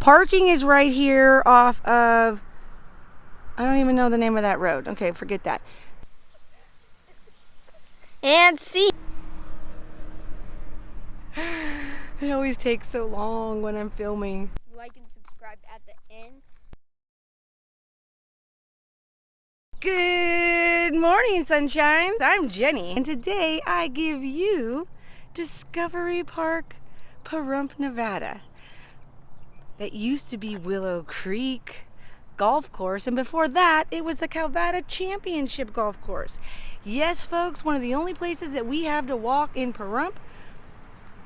Parking is right here off of, I don't even know the name of that road. Okay, forget that. And see. It always takes so long when I'm filming. Like and subscribe at the end. Good morning, sunshines. I'm Jenny, and today I give you Discovery Park, Pahrump, Nevada. That used to be Willow Creek Golf Course, and before that, it was the Calvada Championship Golf Course. Yes, folks, one of the only places that we have to walk in Pahrump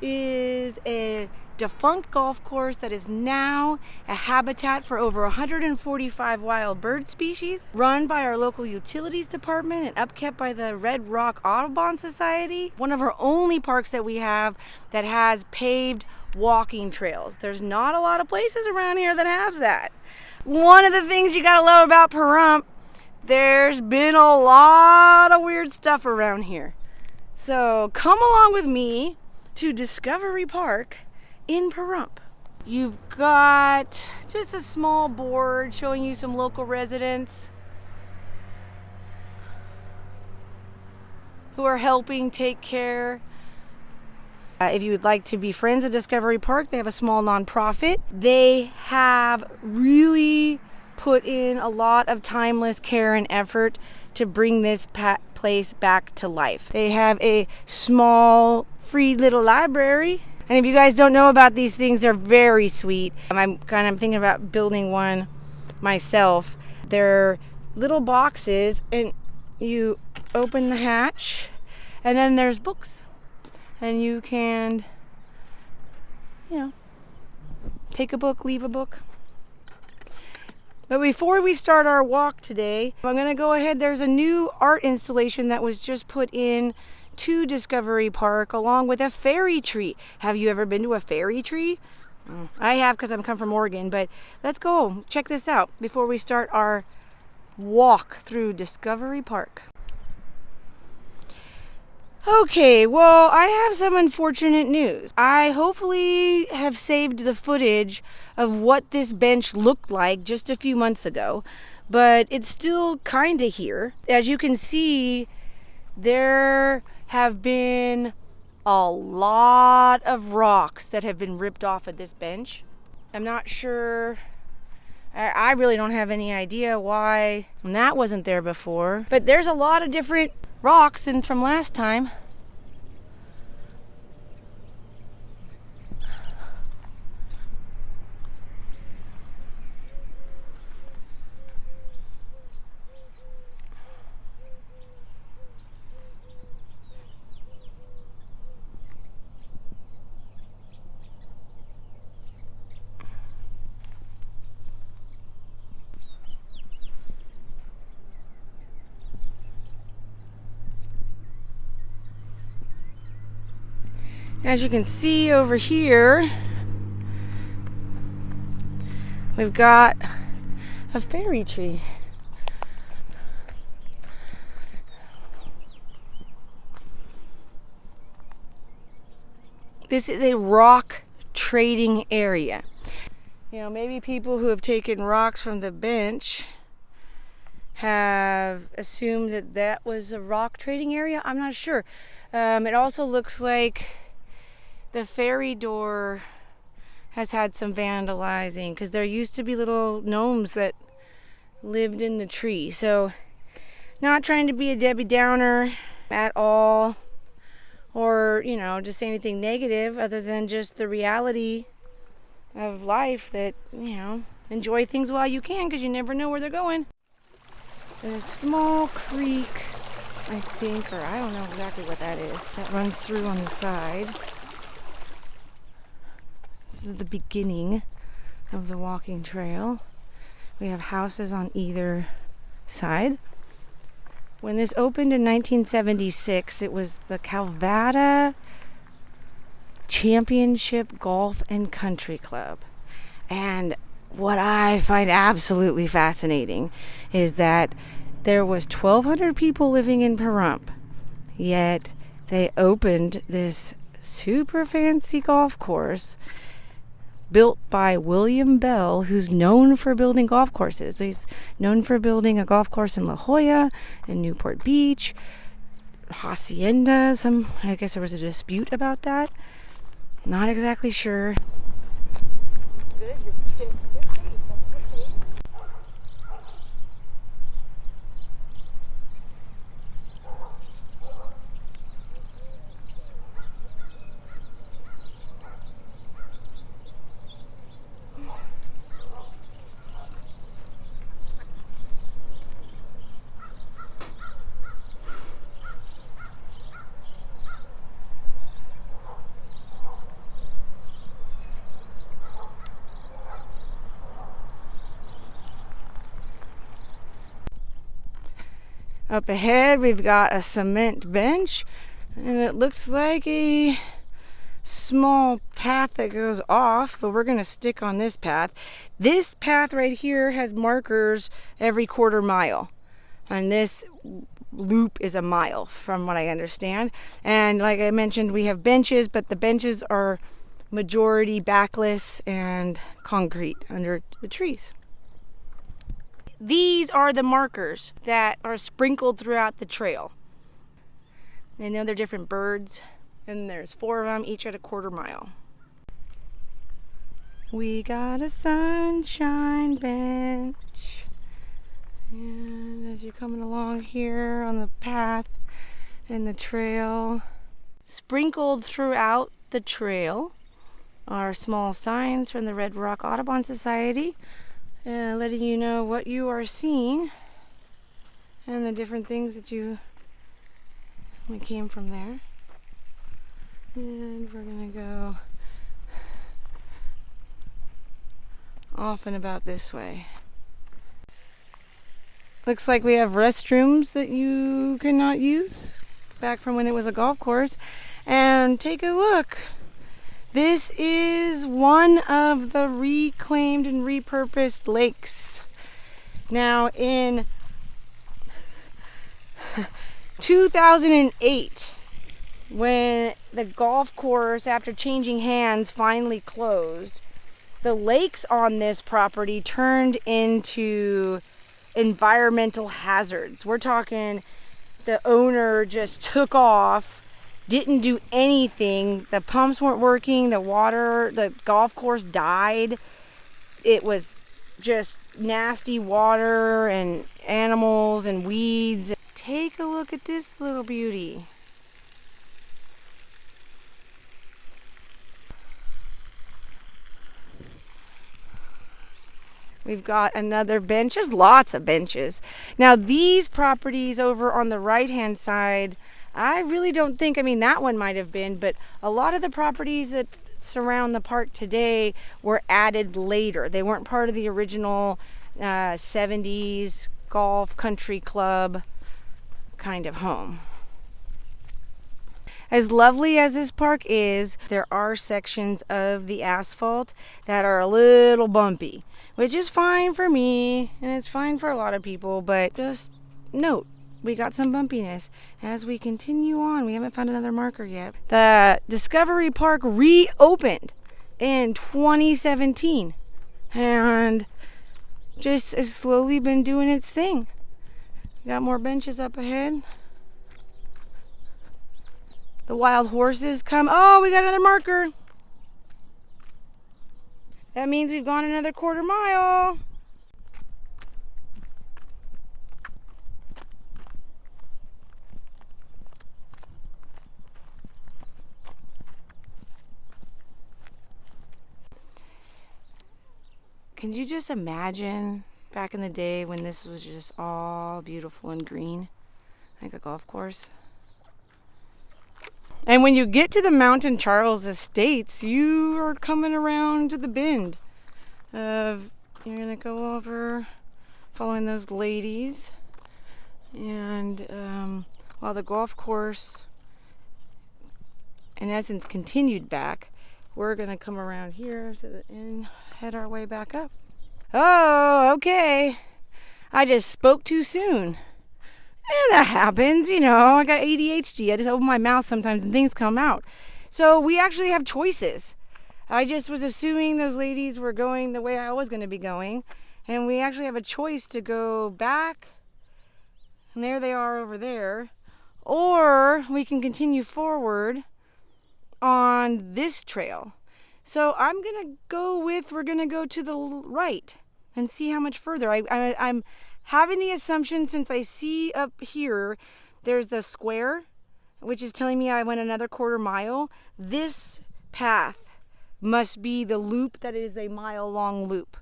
is a defunct golf course that is now a habitat for over 145 wild bird species, run by our local utilities department and upkept by the Red Rock Audubon Society. One of our only parks that we have that has paved walking trails. There's not a lot of places around here that have that. One of the things you gotta love about Pahrump, there's been a lot of weird stuff around here. So come along with me to Discovery Park in Pahrump. You've got just a small board showing you some local residents who are helping take care. If you would like to be friends of Discovery Park, they have a small nonprofit. They have really put in a lot of timeless care and effort to bring this place back to life. They have a small free little library. And if you guys don't know about these things, they're very sweet. I'm thinking about building one myself. They're little boxes and you open the hatch and then there's books. And you can, take a book, leave a book. But before we start our walk today, I'm going to go ahead. There's a new art installation that was just put in to Discovery Park along with a fairy tree. Have you ever been to a fairy tree? I have because I'm come from Oregon, but let's go check this out before we start our walk through Discovery Park. Okay, well, I have some unfortunate news. I hopefully have saved the footage of what this bench looked like just a few months ago, but it's still kind of here. As you can see, there have been a lot of rocks that have been ripped off of this bench. I'm not sure. I really don't have any idea why that wasn't there before, but there's a lot of different rocks than from last time. As you can see over here, we've got a fairy tree. This is a rock trading area. Maybe people who have taken rocks from the bench have assumed that that was a rock trading area. I'm not sure. It also looks like the ferry door has had some vandalizing because there used to be little gnomes that lived in the tree. So, not trying to be a Debbie Downer at all or, just say anything negative other than just the reality of life that, enjoy things while you can because you never know where they're going. There's a small creek, I think, or I don't know exactly what that is, that runs through on the side. This is the beginning of the walking trail. We have houses on either side. When this opened in 1976, it was the Calvada Championship Golf and Country Club. And what I find absolutely fascinating is that there was 1,200 people living in Pahrump, yet they opened this super fancy golf course built by William Bell, who's known for building golf courses. He's known for building a golf course in La Jolla and Newport Beach, Hacienda. I guess there was a dispute about that. Not exactly sure. Good. Good pace. Good pace. Up ahead, we've got a cement bench, and it looks like a small path that goes off, but we're going to stick on this path. This path right here has markers every quarter mile, and this loop is a mile from what I understand. And like I mentioned, we have benches, but the benches are majority backless and concrete under the trees. These are the markers that are sprinkled throughout the trail. I know they're different birds, and there's 4 of them, each at a quarter mile. We got a sunshine bench. And as you're coming along here on the path and the trail, sprinkled throughout the trail are small signs from the Red Rock Audubon Society, letting you know what you are seeing and the different things that came from there. And we're gonna go off and about this way. Looks like we have restrooms that you cannot use back from when it was a golf course. And take a look. This is one of the reclaimed and repurposed lakes. Now in 2008, when the golf course, after changing hands, finally closed, the lakes on this property turned into environmental hazards. We're talking the owner just took off, didn't do anything. The pumps weren't working, the golf course died. It was just nasty water and animals and weeds. Take a look at this little beauty. We've got another bench. There's lots of benches. Now these properties over on the right-hand side, I really don't think, that one might have been, but a lot of the properties that surround the park today were added later. They weren't part of the original 70s golf country club kind of home. As lovely as this park is, there are sections of the asphalt that are a little bumpy, which is fine for me and it's fine for a lot of people, but just note, we got some bumpiness. As we continue on, we haven't found another marker yet. The Discovery Park reopened in 2017 and just has slowly been doing its thing. Got more benches up ahead. The wild horses come. Oh, we got another marker. That means we've gone another quarter mile. Can you just imagine back in the day when this was just all beautiful and green, like a golf course? And when you get to the Mountain Charles Estates, you are coming around to the bend. You're gonna go over, following those ladies, and while the golf course, in essence, continued back, we're gonna come around here to the end, head our way back up. Oh, okay. I just spoke too soon. And that happens, I got ADHD. I just open my mouth sometimes and things come out. So we actually have choices. I just was assuming those ladies were going the way I was going to be going. And we actually have a choice to go back. And there they are over there. Or we can continue forward on this trail. So I'm going to go with, we're going to go to the right and see how much further. I'm having the assumption, since I see up here, there's the square, which is telling me I went another quarter mile. This path must be the loop that is a mile-long loop.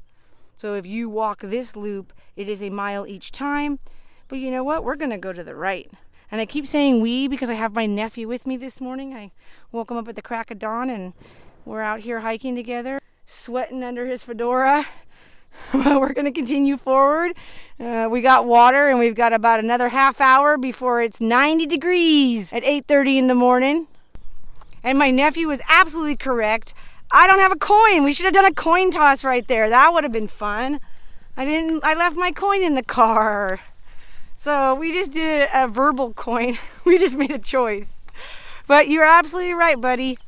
So if you walk this loop, it is a mile each time. But you know what? We're going to go to the right. And I keep saying we because I have my nephew with me this morning. I woke him up at the crack of dawn and we're out here hiking together, sweating under his fedora. We're going to continue forward. We got water and we've got about another half hour before it's 90 degrees at 8:30 in the morning. And my nephew was absolutely correct. I don't have a coin. We should have done a coin toss right there. That would have been fun. I left my coin in the car. So we just did a verbal coin. We just made a choice. But you're absolutely right, buddy.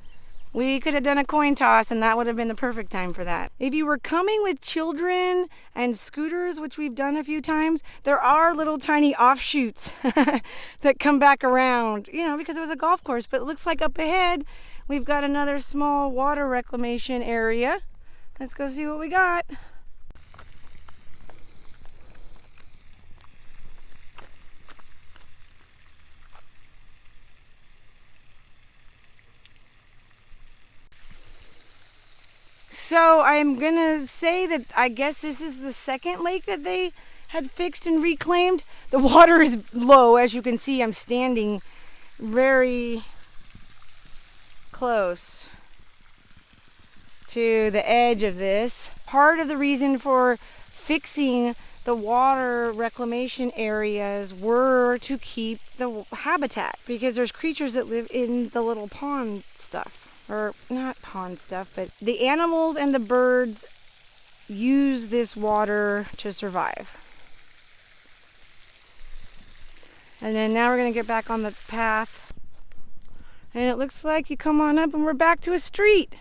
We could have done a coin toss and that would have been the perfect time for that. If you were coming with children and scooters, which we've done a few times, there are little tiny offshoots that come back around, because it was a golf course. But it looks like up ahead, we've got another small water reclamation area. Let's go see what we got. So I'm gonna say that I guess this is the second lake that they had fixed and reclaimed. The water is low, as you can see. I'm standing very close to the edge of this. Part of the reason for fixing the water reclamation areas were to keep the habitat, because there's creatures that live in the little pond stuff. Or not pond stuff, but the animals and the birds use this water to survive. And then now we're going to get back on the path. And it looks like you come on up and we're back to a street.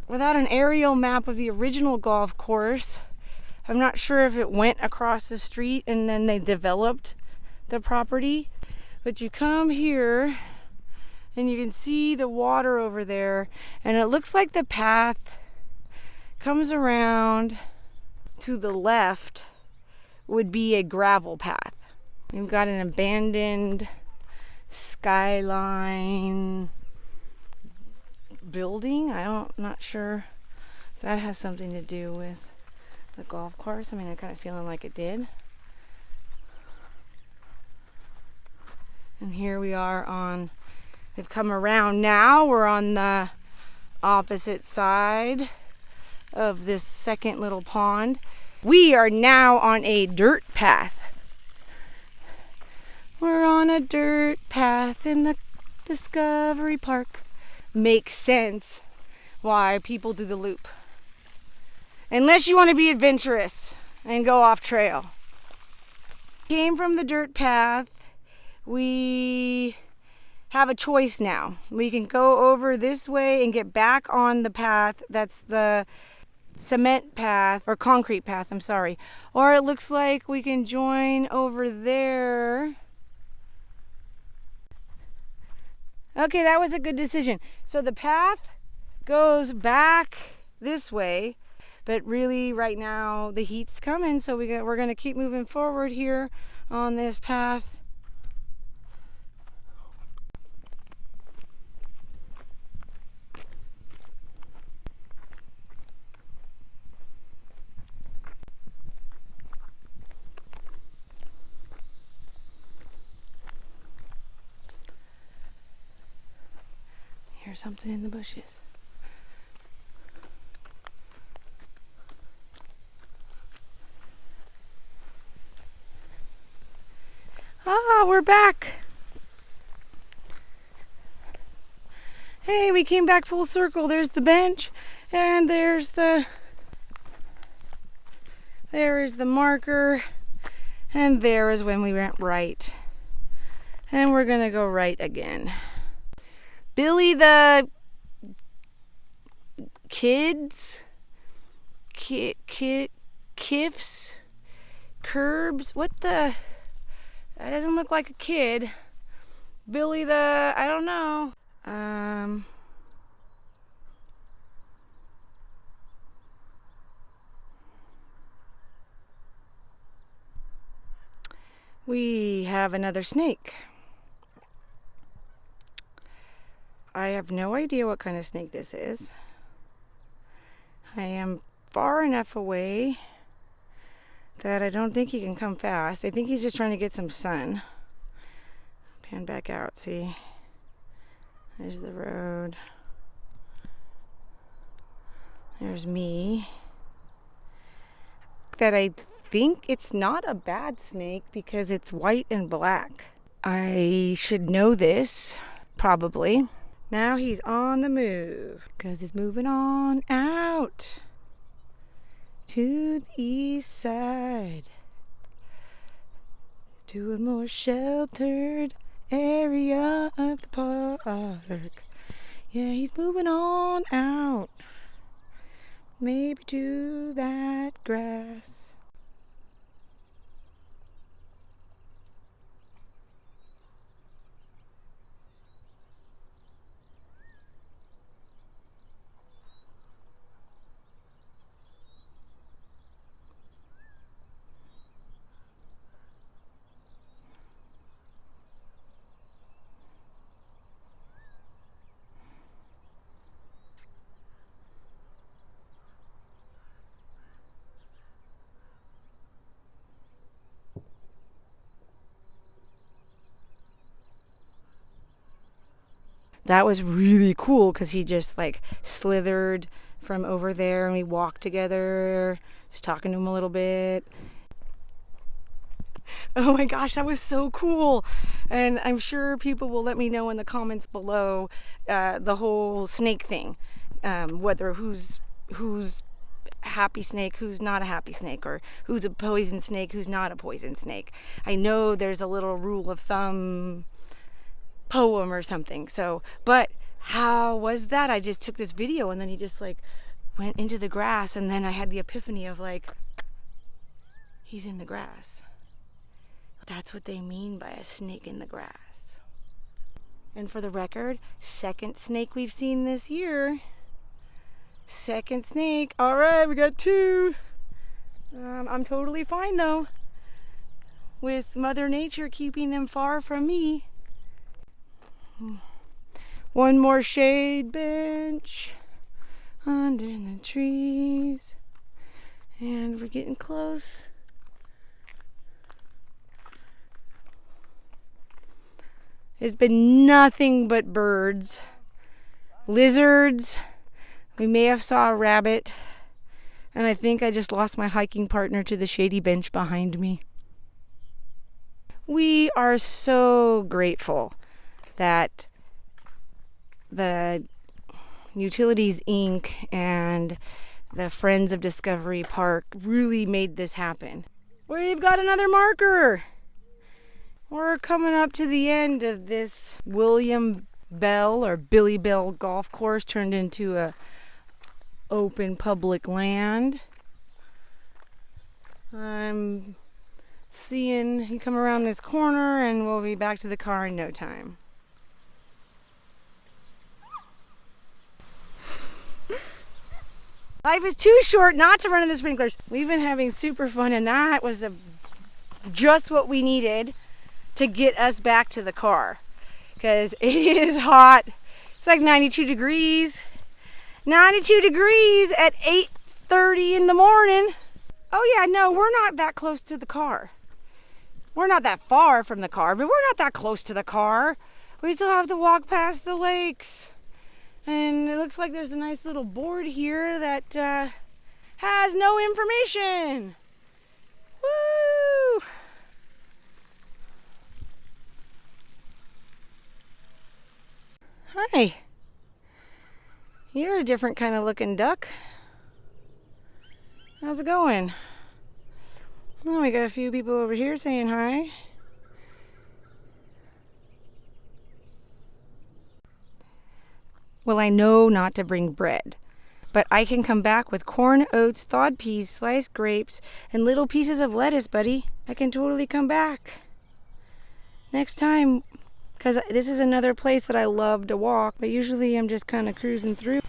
Without an aerial map of the original golf course, I'm not sure if it went across the street and then they developed the property. But you come here and you can see the water over there, and it looks like the path comes around to the left would be a gravel path. We've got an abandoned skyline building. I'm not sure if that has something to do with the golf course. I mean, I'm kind of feeling like it did. And here we are on, we've come around now. We're on the opposite side of this second little pond. We are now on a dirt path. We're on a dirt path in the Discovery Park. Makes sense why people do the loop. Unless you want to be adventurous and go off trail. Came from the dirt path. We have a choice now. We can go over this way and get back on the path. That's the cement path, or concrete path, I'm sorry. Or it looks like we can join over there. Okay, that was a good decision. So the path goes back this way, but really right now the heat's coming, so we're going to keep moving forward here on this path. Here's something in the bushes. Ah, we're back. Hey, we came back full circle. There's the bench, and there is the marker, and there is when we went right. And we're gonna go right again. Billy the kids, kiffs, curbs. What the? That doesn't look like a kid. Billy the, I don't know. We have another snake. I have no idea what kind of snake this is. I am far enough away that I don't think he can come fast. I think he's just trying to get some sun. Pan back out, see? There's the road. There's me. That I think it's not a bad snake because it's white and black. I should know this, probably. Now he's on the move because he's moving on out to the east side, to a more sheltered area of the park. Yeah, he's moving on out, maybe to that grass. That was really cool because he just like slithered from over there and we walked together, just talking to him a little bit. Oh my gosh, that was so cool. And I'm sure people will let me know in the comments below the whole snake thing, whether who's happy snake, who's not a happy snake, or who's a poison snake, who's not a poison snake. I know there's a little rule of thumb poem or something. So, but how was that? I just took this video and then he just like went into the grass, and then I had the epiphany of like, he's in the grass. That's what they mean by a snake in the grass. And for the record, second snake we've seen this year. Second snake. All right, we got two. I'm totally fine though with Mother Nature keeping them far from me. One more shade bench under the trees, and we're getting close. It's been nothing but birds, lizards. We may have saw a rabbit, and I think I just lost my hiking partner to the shady bench behind me. We are so grateful that the Utilities Inc. and the Friends of Discovery Park really made this happen. We've got another marker. We're coming up to the end of this William Bell or Billy Bell golf course turned into a open public land. I'm seeing you come around this corner and we'll be back to the car in no time. Life is too short not to run in the sprinklers. We've been having super fun, and that was just what we needed to get us back to the car. Because it is hot. It's like 92 degrees. 92 degrees at 8:30 in the morning. Oh yeah, no, we're not that close to the car. We're not that far from the car, but we're not that close to the car. We still have to walk past the lakes. And it looks like there's a nice little board here that has no information. Woo! Hi. You're a different kind of looking duck. How's it going? Oh, we got a few people over here saying hi. Well, I know not to bring bread. But I can come back with corn, oats, thawed peas, sliced grapes, and little pieces of lettuce, buddy. I can totally come back next time, because this is another place that I love to walk, but usually I'm just kind of cruising through.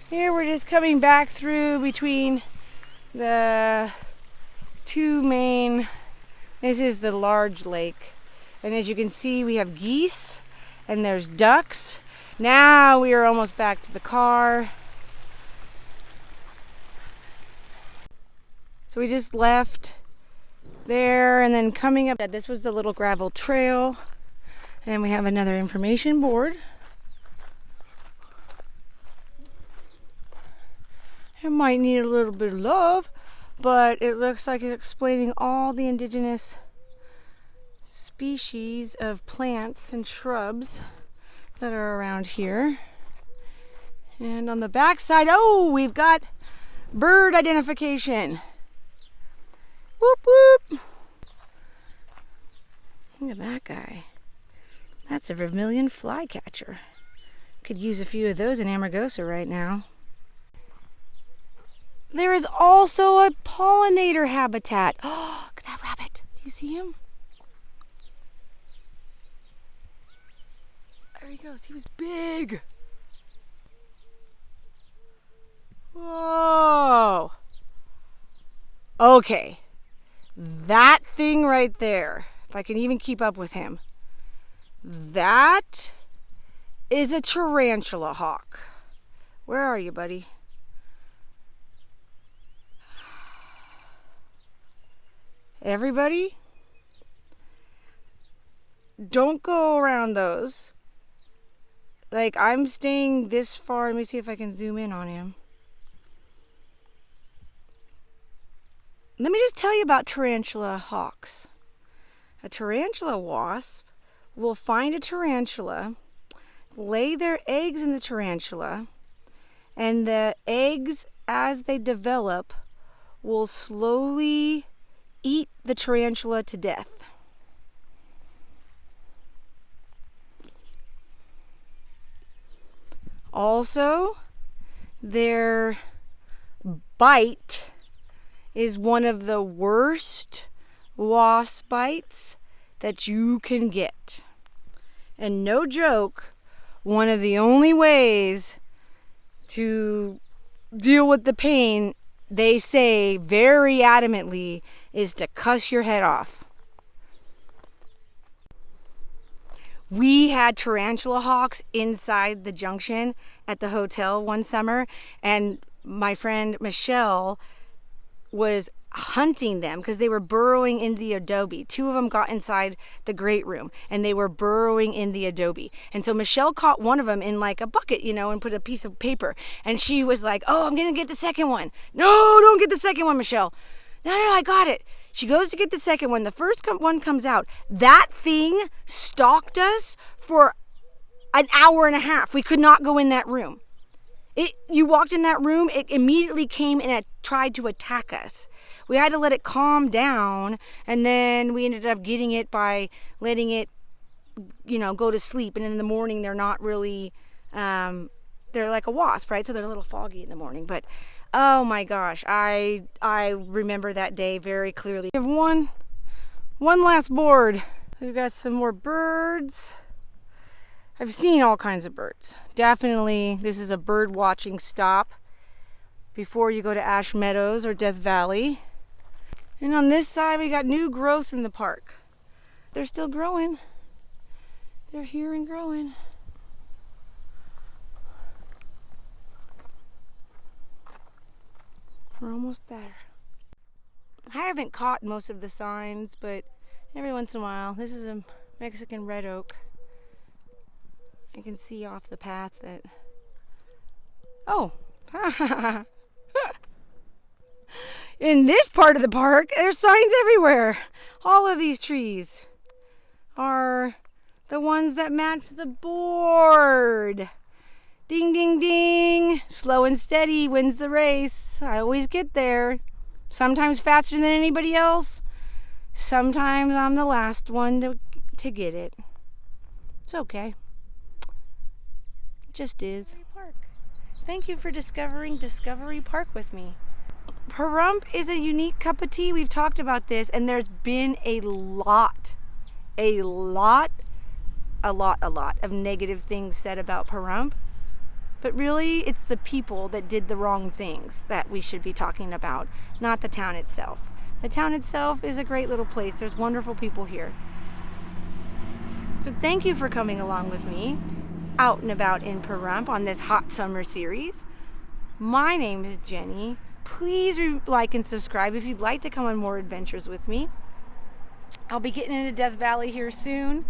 Here we're just coming back through between the two main, this is the large lake. And as you can see, we have geese and there's ducks. Now we are almost back to the car. So we just left there and then coming up, this was the little gravel trail. And we have another information board. It might need a little bit of love, but it looks like it's explaining all the indigenous species of plants and shrubs that are around here. And on the back side, oh, we've got bird identification. Whoop whoop. Look at that guy. That's a vermilion flycatcher. Could use a few of those in Amargosa right now. There is also a pollinator habitat. Oh, look at that rabbit. Do you see him? There he goes. He was big. Whoa. Okay. That thing right there, if I can even keep up with him, that is a tarantula hawk. Where are you, buddy? Everybody, don't go around those. Like, I'm staying this far. Let me see if I can zoom in on him. Let me just tell you about tarantula hawks. A tarantula wasp will find a tarantula, lay their eggs in the tarantula, and the eggs, as they develop, will slowly eat the tarantula to death. Also, their bite is one of the worst wasp bites that you can get. And no joke, one of the only ways to deal with the pain, they say very adamantly, is to cuss your head off. We had tarantula hawks inside the junction at the hotel one summer, and my friend Michelle was hunting them because they were burrowing in the adobe. Two of them got inside the great room and they were burrowing in the adobe. And so Michelle caught one of them in like a bucket, you know, and put a piece of paper. And she was like, oh, I'm going to get the second one. No, don't get the second one, Michelle. No, I got it. She goes to get the second one. The first one comes out. That thing stalked us for an hour and a half. We could not go in that room. You walked in that room, it immediately came and it tried to attack us. We had to let it calm down, and then we ended up getting it by letting it, you know, go to sleep. And in the morning, they're not really, they're like a wasp, right? So they're a little foggy in the morning. But oh my gosh, I remember that day very clearly. We have one last board. We've got some more birds. I've seen all kinds of birds. Definitely, this is a bird watching stop before you go to Ash Meadows or Death Valley. And on this side, we got new growth in the park. They're still growing. They're here and growing. We're almost there. I haven't caught most of the signs, but every once in a while, this is a Mexican red oak. I can see off the path that, oh, in this part of the park, there's signs everywhere. All of these trees are the ones that match the board. Ding, ding, ding. Slow and steady wins the race. I always get there. Sometimes faster than anybody else. Sometimes I'm the last one to get it. It's okay. Just is. Thank you for discovering Discovery Park with me. Pahrump is a unique cup of tea. We've talked about this, and there's been a lot of negative things said about Pahrump. But really, it's the people that did the wrong things that we should be talking about, not the town itself. The town itself is a great little place. There's wonderful people here. So thank you for coming along with me out and about in Pahrump on this hot summer series. My name is Jenny. Please like and subscribe if you'd like to come on more adventures with me. I'll be getting into Death Valley here soon.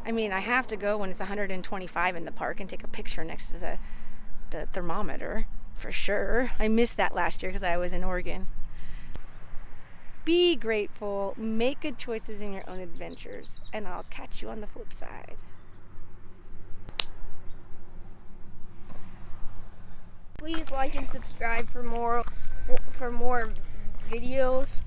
I mean, I have to go when it's 125 in the park and take a picture next to the thermometer, for sure. I missed that last year because I was in Oregon. Be grateful, make good choices in your own adventures, and I'll catch you on the flip side. Please like and subscribe for more videos.